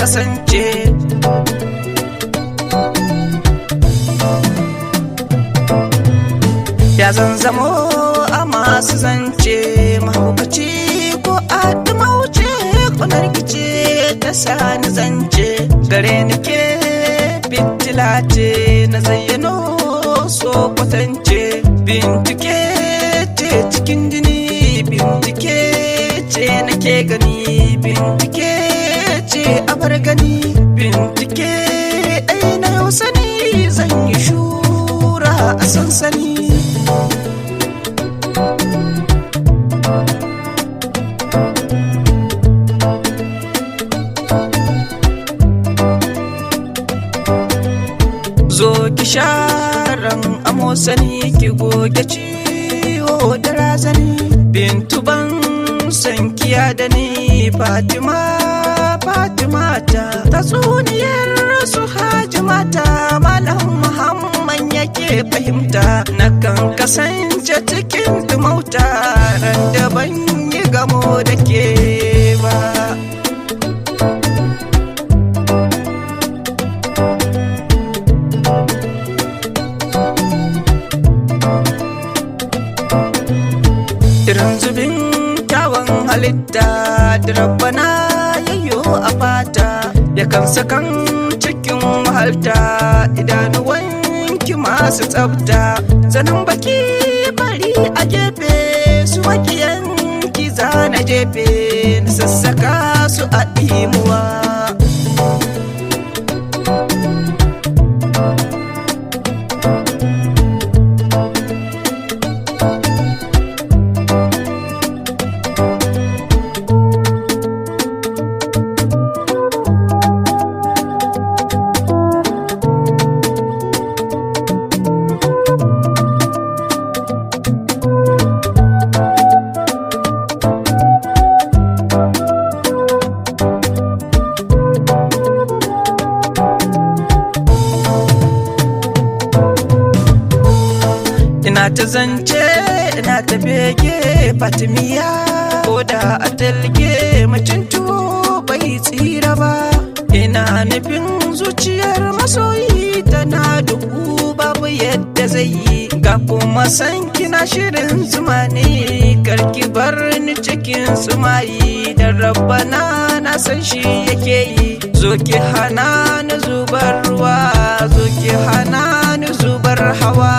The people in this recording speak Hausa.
kasance. Ya zan zamo a masu zance, mahaukaci ko adama wuce, ƙunar kice ta sani zance. Gare ni ke fitila ce na zayyano so kwatance. Bincike ce cikin jini, bincike ce nake gani, bincike ce abar gani, bincike ɗai na yau sani, zan yi shura a sansani. Zo ki sharan amosani, ki goge ciwo da razani. Bintu ban san kiya da ni, Fatima Fatima ta tatsuniyar su Hajimata. Malam Muhammad yake fahimta, nakan kasance cikin dumauta ran da ban yi gamo da ke ba. Irin zubin kyawun halitta da rabbana yayyo a fata, yakan sakan cikin wahalta idanuwanki masu tsafta. Zanen baki bari a gefe, su makiyanki zana jefe, na sassaka su a imuwa. Ina ta zance, ina ta bege Fatimiya, ko da a talge macin tuwo bai tsira ba. Ina nufin zuciyar masoyi tana duhu, babu yadda zai yi. Ga kuma san kina shirin zuma ne, karki bar ni cikin sumayi. Da rabbana na san shi yake yi. Zo ki hana ni zubar ruwa, zo ki hana ni zubar hawa.